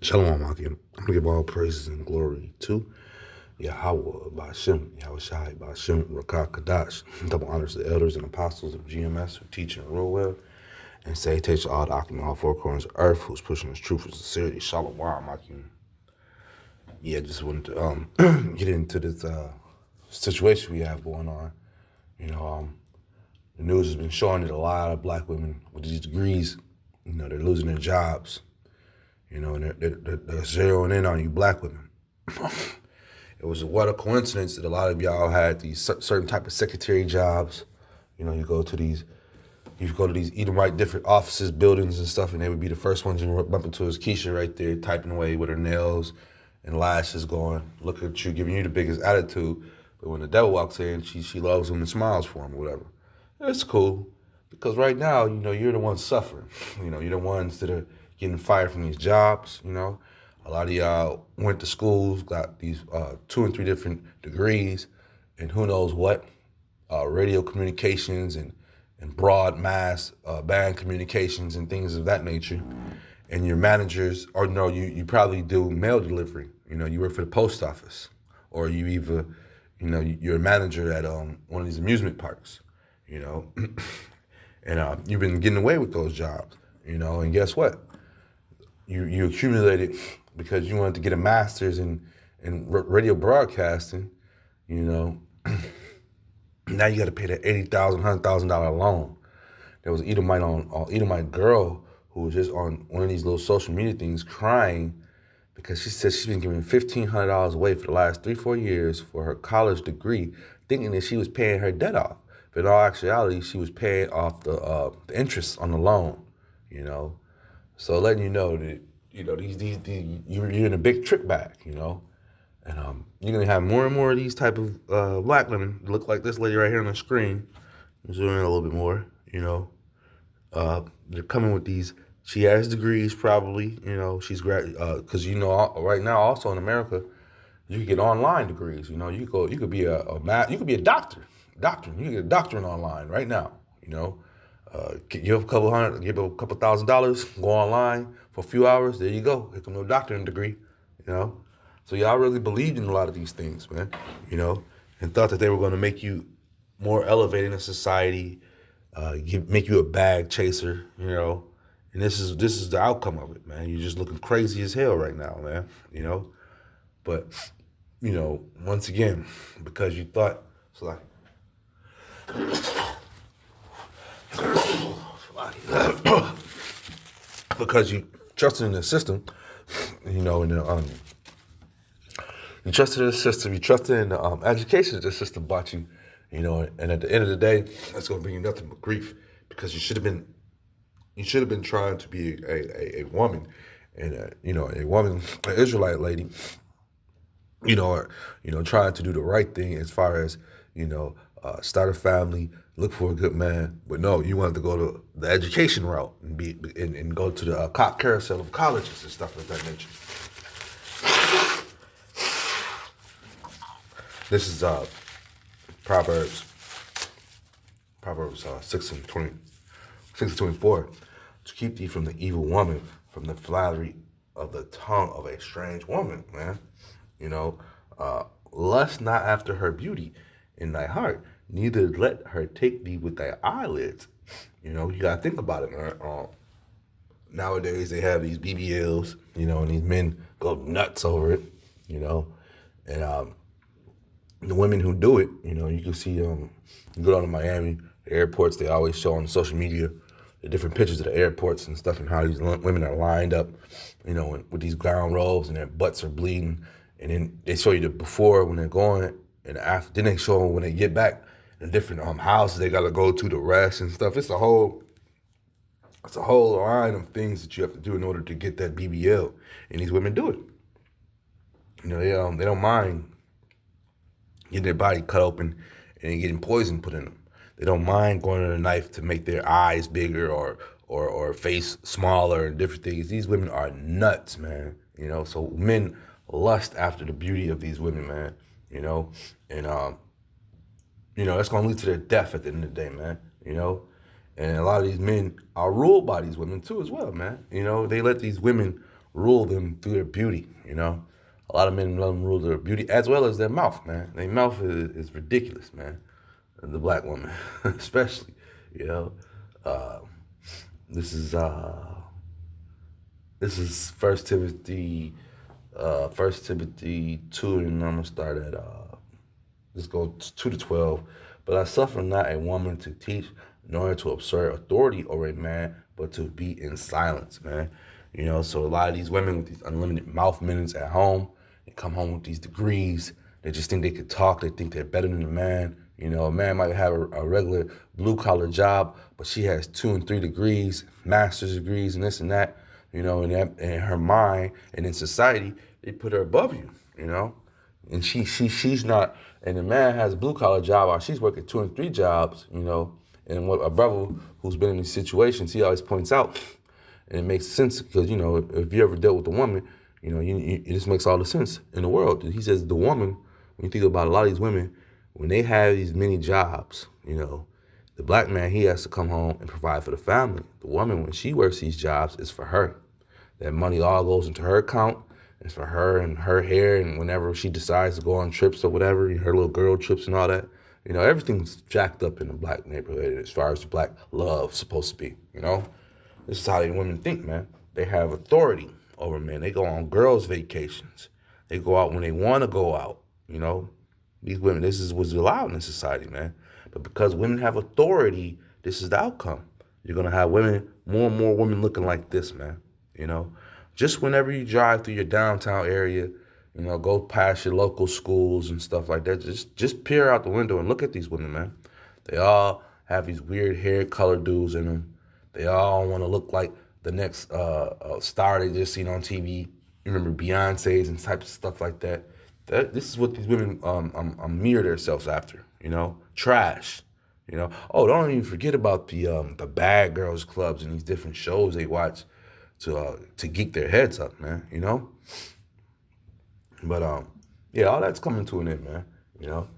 Shalom, Akim. I'm gonna give all praises and glory to Yahweh, Bashem, Yahweh Shai, Bashem, Rakah Kadash. Double honors to the elders and apostles of GMS who teach and rule well. And salutation to all the Akim, all four corners of earth who's pushing his truth and sincerity. Shalom, Akim. Yeah, just wanted to get into this situation we have going on. You know, the news has been showing that a lot of black women with these degrees, they're losing their jobs. And they're zeroing in on you black women. It was what a coincidence that a lot of y'all had these certain type of secretary jobs. You go to these Edomite different offices, buildings and stuff, and they would be the first ones you bump into is Keisha right there typing away with her nails and lashes going, look at you, giving you the biggest attitude. But when the devil walks in, she loves him and smiles for him or whatever. It's cool. Because right now, you're the ones suffering. You're the ones that are getting fired from these jobs. A lot of y'all went to schools, got these 2 and 3 different degrees, and who knows what, radio communications and broad mass band communications and things of that nature. And your managers, or no, you probably do mail delivery. You work for the post office, or you either, you're a manager at one of these amusement parks. And you've been getting away with those jobs, and guess what? You accumulated because you wanted to get a master's in radio broadcasting, now you got to pay that $80,000, $100,000 loan. There was an Edomite girl who was just on one of these little social media things crying because she said she's been giving $1,500 away for the last 3-4 years for her college degree, thinking that she was paying her debt off. But in all actuality, she was paying off the interest on the loan, So letting you know that, you're in a big trick bag, And you're going to have more and more of these type of black women look like this lady right here on the screen. Zoom in a little bit more, They're coming with these, she has degrees probably, she's because, right now also in America, you can get online degrees, you could be you could be a doctor. You can get a doctorate online right now, give a couple $1,000, go online for a few hours. There you go. Here come your doctorate degree, So y'all really believed in a lot of these things, man, and thought that they were going to make you more elevated in society, make you a bag chaser, And this is the outcome of it, man. You're just looking crazy as hell right now, man, But, once again, because you thought, it's like, because you trusted in the system, and you trusted in the system, you trusted in the education that the system bought you, and at the end of the day, that's going to bring you nothing but grief because you should have been trying to be a woman, and a woman, an Israelite lady, trying to do the right thing as far as, start a family, look for a good man. But no, you wanted to go to the education route and go to the carousel of colleges and stuff of that nature. This is Proverbs 6:24. To keep thee from the evil woman, from the flattery of the tongue of a strange woman, man. Lust not after her beauty in thy heart, neither let her take thee with thy eyelids. You gotta think about it, man. Nowadays they have these BBLs, and these men go nuts over it, and the women who do it, you can see you go down to Miami, the airports, they always show on social media the different pictures of the airports and stuff and how these women are lined up, with these gown robes and their butts are bleeding. And then they show you the before when they're going, and after. Then they show them when they get back, the different houses they gotta go to rest and stuff. It's a whole line of things that you have to do in order to get that BBL, and these women do it. They don't mind getting their body cut open and getting poison put in them. They don't mind going to the knife to make their eyes bigger or face smaller and different things. These women are nuts, man. So men lust after the beauty of these women, man. And that's gonna lead to their death at the end of the day, man. And a lot of these men are ruled by these women too, as well, man. They let these women rule them through their beauty, you know. A lot of men let them rule their beauty as well as their mouth, man. Their mouth is ridiculous, man. The black woman, especially, you know. Uh, this is First Timothy 2, and I'm gonna start at let's go 2 to 12. But I suffer not a woman to teach, nor to assert authority over a man, but to be in silence, man. You know, so a lot of these women with these unlimited mouth minutes at home, they come home with these degrees. They just think they could talk. They think they're better than a man. You know, a man might have a regular blue collar job, but she has 2 and 3 degrees, master's degrees, and this and that. You know, and in her mind and in society, they put her above you. You know, and she's not. And the man has a blue collar job while she's working 2 and 3 jobs. You know, and what a brother who's been in these situations, he always points out, and it makes sense because you know if you ever dealt with a woman, you know, it just makes all the sense in the world. He says the woman, when you think about a lot of these women, when they have these many jobs, you know, the black man, he has to come home and provide for the family. The woman, when she works these jobs, it's for her. That money all goes into her account. It's for her and her hair, and whenever she decides to go on trips or whatever, her little girl trips and all that, you know, everything's jacked up in the black neighborhood as far as the black love's supposed to be, you know? This is how the women think, man. They have authority over men. They go on girls' vacations. They go out when they want to go out, you know? These women, this is what's allowed in society, man. But because women have authority, this is the outcome. You're going to have women, more and more women looking like this, man. You know, just whenever you drive through your downtown area, you know, go past your local schools and stuff like that, just peer out the window and look at these women, man. They all have these weird hair color dudes in them. They all want to look like the next star they just seen on TV. You remember Beyonce's and types of stuff like that. This is what these women mirror themselves after, you know, trash, you know. Oh, don't even forget about the bad girls clubs and these different shows they watch to geek their heads up, man, you know. But yeah, all that's coming to an end, man, you know,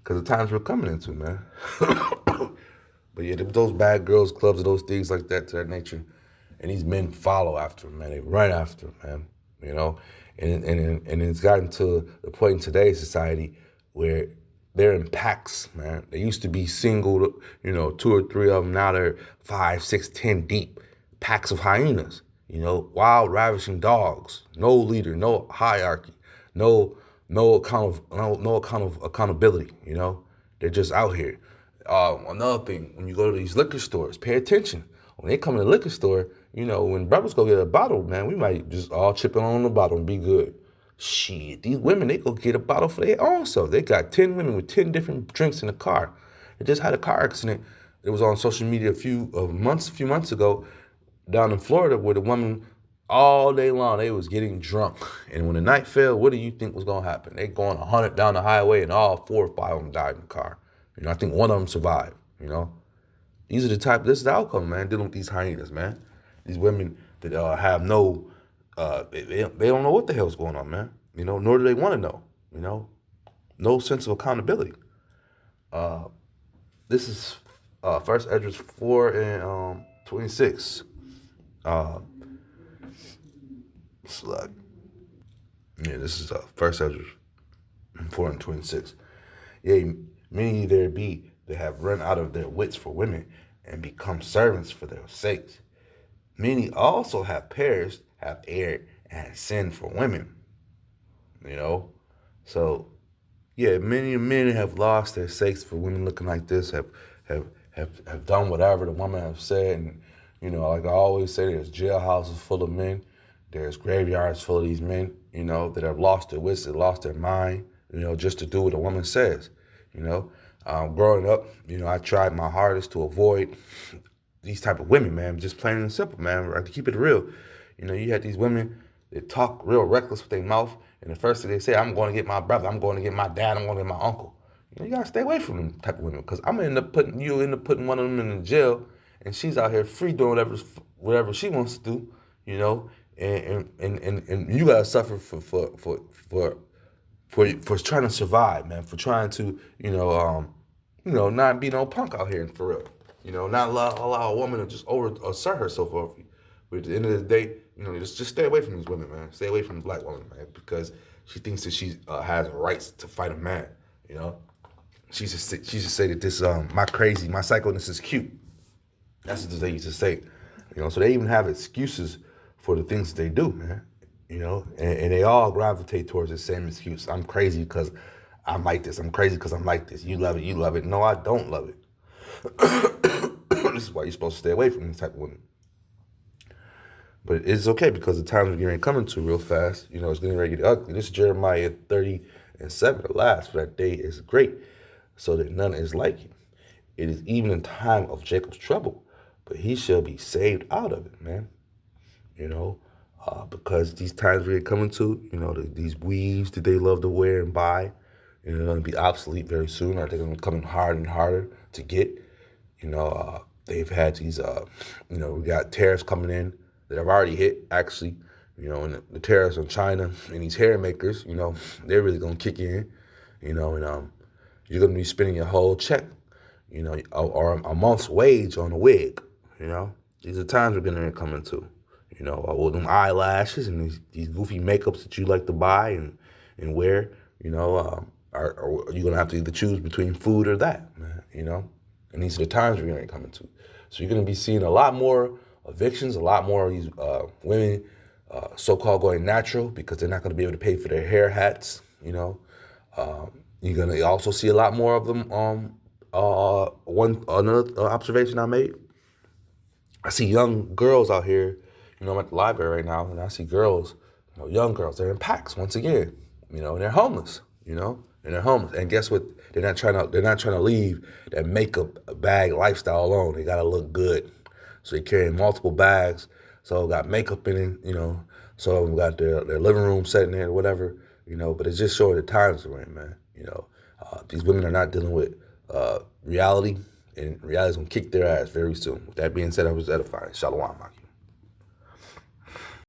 because the times we're coming into, man. But yeah, those bad girls clubs, those things like that to that nature, and these men follow after them, man. They run after them, man, you know. And it's gotten to the point in today's society where they're in packs, man. They used to be single, you know, 2 or 3 of them. Now they're 5, 6, 10 deep, packs of hyenas, you know, wild, ravishing dogs. No leader, no hierarchy, no account of accountability. You know, they're just out here. Another thing, when you go to these liquor stores, pay attention. When they come in the liquor store, you know, when brothers go get a bottle, man, we might just all chip in on the bottle and be good. Shit, these women, they go get a bottle for their own self. They got 10 women with 10 different drinks in the car. They just had a car accident. It was on social media a few months ago down in Florida where the woman, all day long, they was getting drunk. And when the night fell, what do you think was going to happen? They going 100 down the highway and all 4 or 5 of them died in the car. You know, I think one of them survived, you know. This is the outcome, man, dealing with these hyenas, man. These women that have no, they don't know what the hell's going on, man. You know, nor do they want to know, you know. No sense of accountability. This is 1 Esdras 4 and 26. This is 1 Esdras 4 and 26. Yea, many there be that have run out of their wits for women and become servants for their sakes. Many also have perished, have erred, and have sinned for women. You know? So, yeah, many men have lost their sakes for women looking like this, have done whatever the woman have said. And, you know, like I always say, there's jailhouses full of men. There's graveyards full of these men, you know, that have lost their wits, that lost their mind, you know, just to do what a woman says, you know. Growing up, you know, I tried my hardest to avoid these type of women, man, just plain and simple, man. I have to keep it real. You know, you had these women that talk real reckless with their mouth, and the first thing they say, I'm going to get my brother, I'm going to get my dad, I'm going to get my uncle. You know, you got to stay away from them type of women, because I'm going to end up putting one of them in the jail, and she's out here free doing whatever she wants to do, you know, and you got to suffer for trying to survive, man, for trying to, not be no punk out here for real. You know, not allow a woman to just assert herself over you. But at the end of the day, just stay away from these women, man. Stay away from the black woman, man, because she thinks that she has rights to fight a man. You know, she just say that this my psychoness is cute. That's what they used to say. So they even have excuses for the things that they do, man. And they all gravitate towards the same excuse. I'm crazy because I'm like this. I'm crazy because I'm like this. You love it. You love it. No, I don't love it. This is why you're supposed to stay away from this type of women. But it's okay because the times we're getting coming to real fast. It's getting ready to get ugly. This Jeremiah 30:7, the last for that day is great, so that none is like it. It is even in time of Jacob's trouble, but he shall be saved out of it, man. Because these times we're coming to, these weaves that they love to wear and buy, they're going to be obsolete very soon, or they're going to be coming harder and harder to get. They've had these, we got tariffs coming in that have already hit, actually, and the tariffs on China and these hair makers, they're really going to kick in, and you're going to be spending your whole check, or a month's wage on a wig, These are times we're going to come into. With them eyelashes and these goofy makeups that you like to buy and wear, are you going to have to either choose between food or that, man, And these are the times we're going to come into. So you're going to be seeing a lot more evictions, a lot more of these women so-called going natural because they're not going to be able to pay for their hair hats, You're going to also see a lot more of them. Another observation I made, I see young girls out here. I'm at the library right now, and I see girls, young girls. They're in packs once again, and they're homeless, and they're homeless. And guess what? They're not trying to leave that makeup bag lifestyle alone. They gotta look good, so they carry multiple bags. So got makeup in it, So got their living room setting there, or whatever, But it's just showing the times we're in, man. These women are not dealing with reality, and reality's gonna kick their ass very soon. With that being said, I was edifying. Shalom.